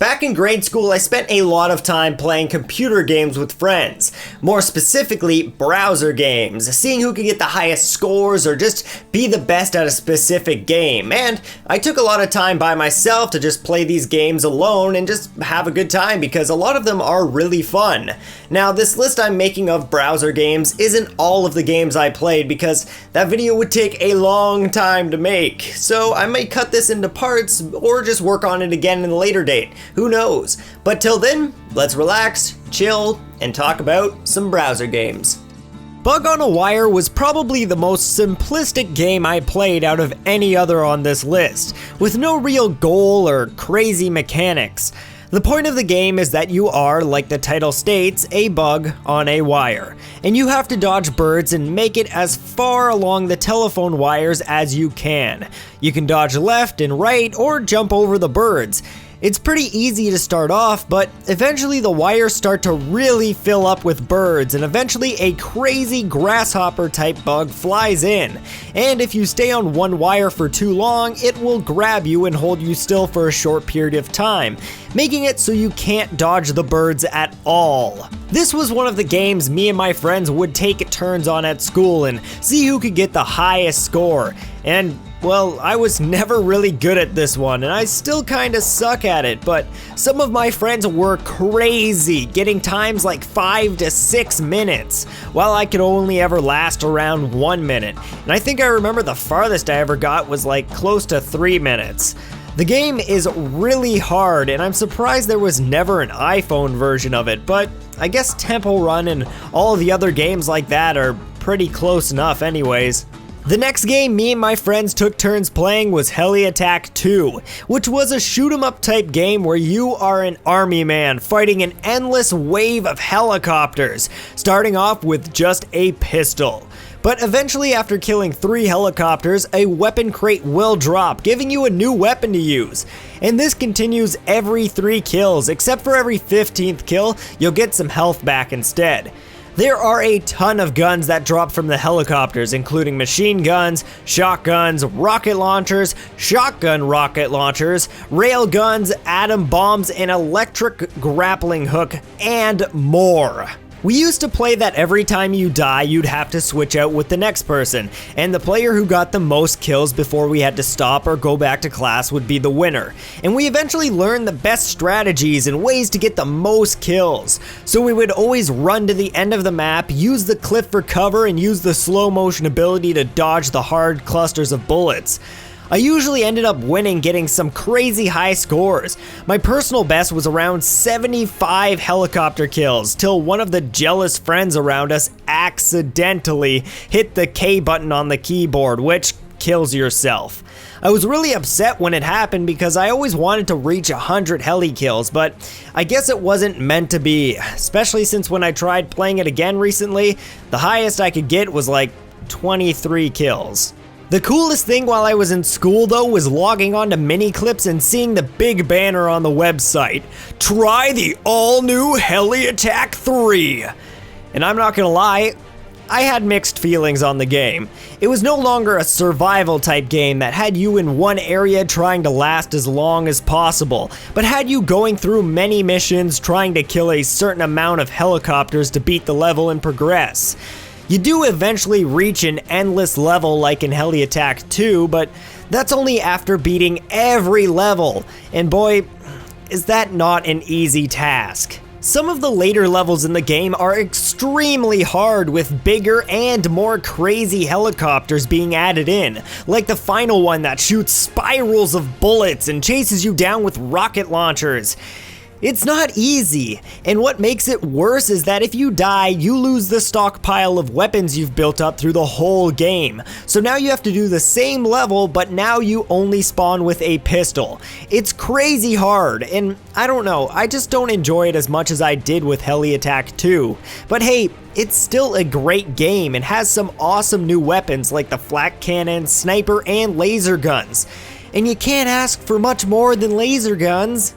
Back in grade school, I spent a lot of time playing computer games with friends. More specifically, browser games, seeing who could get the highest scores or just be the best at a specific game. And I took a lot of time by myself to just play these games alone and just have a good time because a lot of them are really fun. Now, this list I'm making of browser games isn't all of the games I played because that video would take a long time to make. So I might cut this into parts or just work on it again in a later date. Who knows? But till then, let's relax, chill, and talk about some browser games. Bug on a Wire was probably the most simplistic game I played out of any other on this list, with no real goal or crazy mechanics. The point of the game is that you are, like the title states, a bug on a wire, and you have to dodge birds and make it as far along the telephone wires as you can. You can dodge left and right or jump over the birds. It's pretty easy to start off, but eventually the wires start to really fill up with birds, and eventually a crazy grasshopper type bug flies in. And if you stay on one wire for too long, it will grab you and hold you still for a short period of time, making it so you can't dodge the birds at all. This was one of the games me and my friends would take turns on at school and see who could get the highest score. And well, I was never really good at this one, and I still kinda suck at it, but some of my friends were crazy, getting times like 5 to 6 minutes, while I could only ever last around 1 minute. And I think I remember the farthest I ever got was like close to 3 minutes. The game is really hard, and I'm surprised there was never an iPhone version of it, but I guess Temple Run and all the other games like that are pretty close enough anyways. The next game me and my friends took turns playing was Heli Attack 2, which was a shoot 'em up type game where you are an army man fighting an endless wave of helicopters, starting off with just a pistol. But eventually, after killing 3 helicopters, a weapon crate will drop, giving you a new weapon to use. And this continues every 3 kills, except for every 15th kill, you'll get some health back instead. There are a ton of guns that drop from the helicopters, including machine guns, shotguns, rocket launchers, shotgun rocket launchers, rail guns, atom bombs, an electric grappling hook, and more. We used to play that every time you die, you'd have to switch out with the next person, and the player who got the most kills before we had to stop or go back to class would be the winner. And we eventually learned the best strategies and ways to get the most kills. So we would always run to the end of the map, use the cliff for cover, and use the slow motion ability to dodge the hard clusters of bullets. I usually ended up winning, getting some crazy high scores. My personal best was around 75 helicopter kills, till one of the jealous friends around us accidentally hit the K button on the keyboard, which kills yourself. I was really upset when it happened because I always wanted to reach 100 heli kills, but I guess it wasn't meant to be, especially since when I tried playing it again recently, the highest I could get was like 23 kills. The coolest thing while I was in school though was logging on to Miniclips and seeing the big banner on the website. Try the all-new Heli Attack 3! And I'm not gonna lie, I had mixed feelings on the game. It was no longer a survival type game that had you in one area trying to last as long as possible, but had you going through many missions trying to kill a certain amount of helicopters to beat the level and progress. You do eventually reach an endless level like in Heli Attack 2, but that's only after beating every level, and boy, is that not an easy task. Some of the later levels in the game are extremely hard with bigger and more crazy helicopters being added in, like the final one that shoots spirals of bullets and chases you down with rocket launchers. It's not easy, and what makes it worse is that if you die, you lose the stockpile of weapons you've built up through the whole game. So now you have to do the same level, but now you only spawn with a pistol. It's crazy hard, and I don't know, I just don't enjoy it as much as I did with Heli Attack 2. But hey, it's still a great game and has some awesome new weapons like the flak cannon, sniper, and laser guns. And you can't ask for much more than laser guns.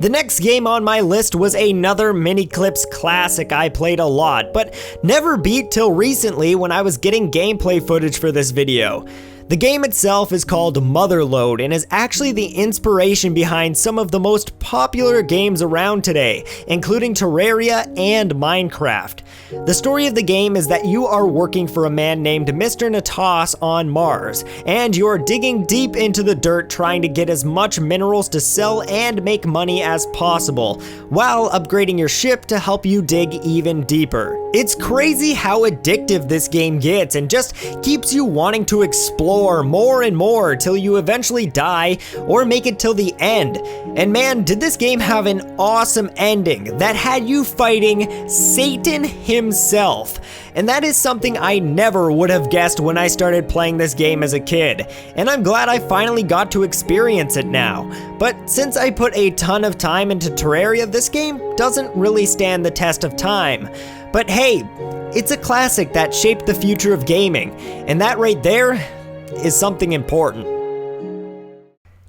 The next game on my list was another Miniclips classic I played a lot, but never beat till recently when I was getting gameplay footage for this video. The game itself is called Motherload and is actually the inspiration behind some of the most popular games around today, including Terraria and Minecraft. The story of the game is that you are working for a man named Mr. Natas on Mars, and you're digging deep into the dirt trying to get as much minerals to sell and make money as possible, while upgrading your ship to help you dig even deeper. It's crazy how addictive this game gets and just keeps you wanting to explore more and more till you eventually die or make it till the end. And man, did this game have an awesome ending that had you fighting Satan himself. And that is something I never would have guessed when I started playing this game as a kid, and I'm glad I finally got to experience it now. But since I put a ton of time into Terraria, this game doesn't really stand the test of time. But hey, it's a classic that shaped the future of gaming, and that right there is something important.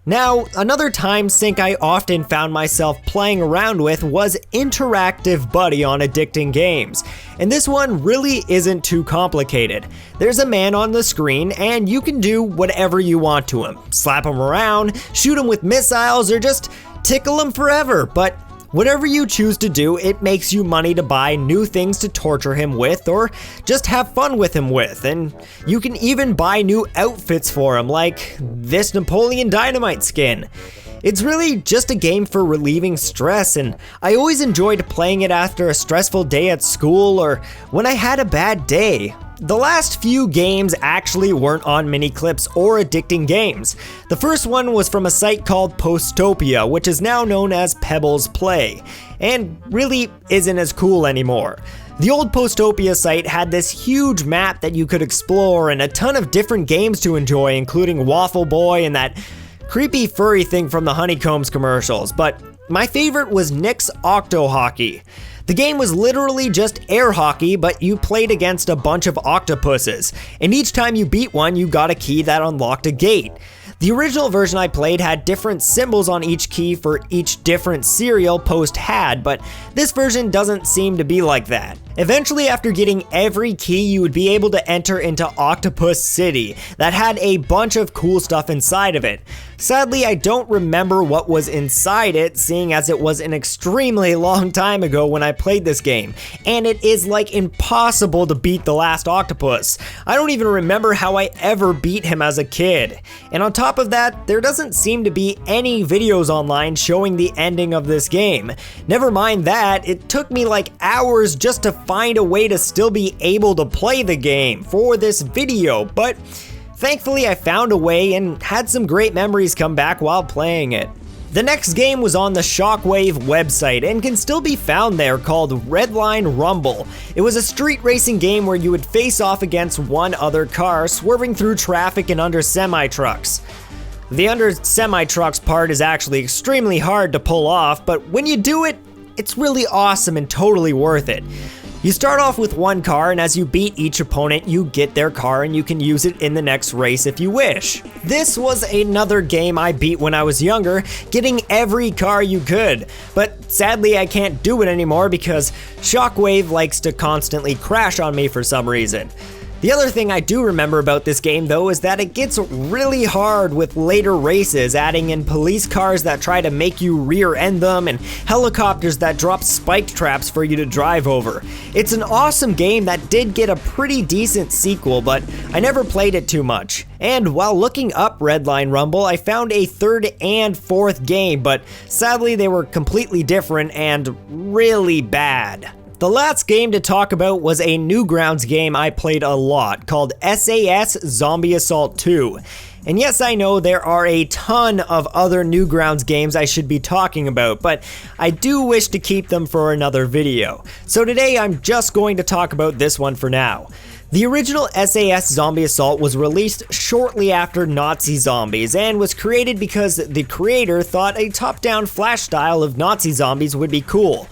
Now, another time sink I often found myself playing around with was Interactive Buddy on addicting games, and this one really isn't too complicated. There's a man on the screen and you can do whatever you want to him. Slap him around, shoot him with missiles, or just tickle him forever, but whatever you choose to do, it makes you money to buy new things to torture him with or just have fun with him with, and you can even buy new outfits for him, like this Napoleon Dynamite skin. It's really just a game for relieving stress, and I always enjoyed playing it after a stressful day at school or when I had a bad day. The last few games actually weren't on mini clips or addicting games. The first one was from a site called Postopia, which is now known as Pebbles Play, and really isn't as cool anymore. The old Postopia site had this huge map that you could explore and a ton of different games to enjoy, including Waffle Boy and that creepy furry thing from the Honeycombs commercials, but my favorite was Nick's Octo-Hockey. The game was literally just air hockey, but you played against a bunch of octopuses, and each time you beat one, you got a key that unlocked a gate. The original version I played had different symbols on each key for each different cereal Post had, but this version doesn't seem to be like that. Eventually, after getting every key, you would be able to enter into Octopus City that had a bunch of cool stuff inside of it. Sadly, I don't remember what was inside it, seeing as it was an extremely long time ago when I played this game, and it is like impossible to beat the last octopus. I don't even remember how I ever beat him as a kid. And on top of that, there doesn't seem to be any videos online showing the ending of this game. Never mind that, it took me like hours just to find a way to still be able to play the game for this video, but thankfully I found a way and had some great memories come back while playing it. The next game was on the Shockwave website and can still be found there, called Redline Rumble. It was a street racing game where you would face off against one other car, swerving through traffic and under semi-trucks. The under semi-trucks part is actually extremely hard to pull off, but when you do it, it's really awesome and totally worth it. You start off with one car, and as you beat each opponent, you get their car and you can use it in the next race if you wish. This was another game I beat when I was younger, getting every car you could, but sadly I can't do it anymore because Shockwave likes to constantly crash on me for some reason. The other thing I do remember about this game though is that it gets really hard with later races, adding in police cars that try to make you rear-end them and helicopters that drop spike traps for you to drive over. It's an awesome game that did get a pretty decent sequel, but I never played it too much. And while looking up Redline Rumble, I found a third and fourth game, but sadly they were completely different and really bad. The last game to talk about was a Newgrounds game I played a lot, called SAS Zombie Assault 2. And yes, I know there are a ton of other Newgrounds games I should be talking about, but I do wish to keep them for another video. So today I'm just going to talk about this one for now. The original SAS Zombie Assault was released shortly after Nazi Zombies and was created because the creator thought a top-down flash style of Nazi zombies would be cool.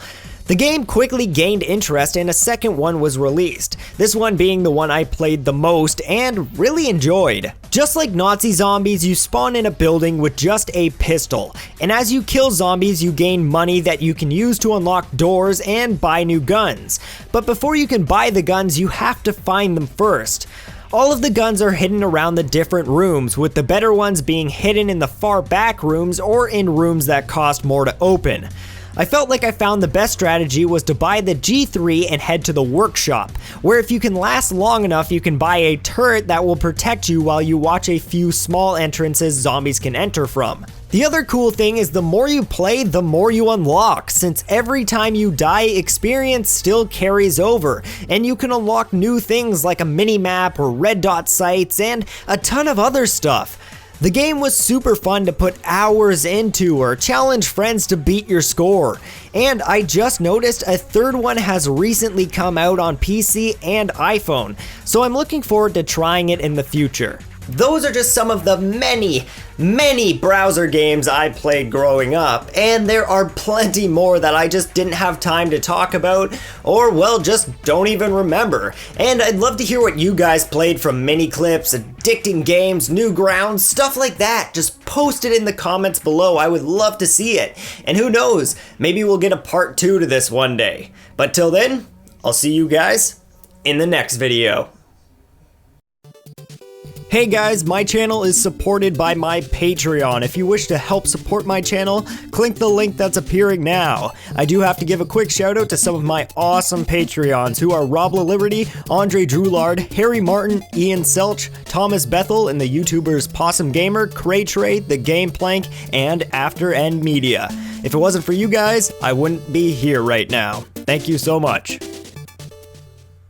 The game quickly gained interest and a second one was released, this one being the one I played the most and really enjoyed. Just like Nazi zombies, you spawn in a building with just a pistol, and as you kill zombies you gain money that you can use to unlock doors and buy new guns. But before you can buy the guns, you have to find them first. All of the guns are hidden around the different rooms, with the better ones being hidden in the far back rooms or in rooms that cost more to open. I felt like I found the best strategy was to buy the G3 and head to the workshop, where if you can last long enough you can buy a turret that will protect you while you watch a few small entrances zombies can enter from. The other cool thing is the more you play, the more you unlock, since every time you die, experience still carries over, and you can unlock new things like a mini-map or red dot sites and a ton of other stuff. The game was super fun to put hours into or challenge friends to beat your score. And I just noticed a third one has recently come out on PC and iPhone, so I'm looking forward to trying it in the future. Those are just some of the many browser games I played growing up, and there are plenty more that I just didn't have time to talk about, or well, just don't even remember. And I'd love to hear what you guys played from mini clips, addicting games, Newgrounds, stuff like that. Just post it in the comments below, I would love to see it. And who knows, maybe we'll get a part 2 to this one day. But till then, I'll see you guys in the next video. Hey guys, my channel is supported by my Patreon. If you wish to help support my channel, click the link that's appearing now. I do have to give a quick shout out to some of my awesome Patreons who are Rob Liberty, Andre Drulard, Harry Martin, Ian Selch, Thomas Bethel, and the YouTubers Possum Gamer, Cray Trade, The Game Plank, and After End Media. If it wasn't for you guys, I wouldn't be here right now. Thank you so much.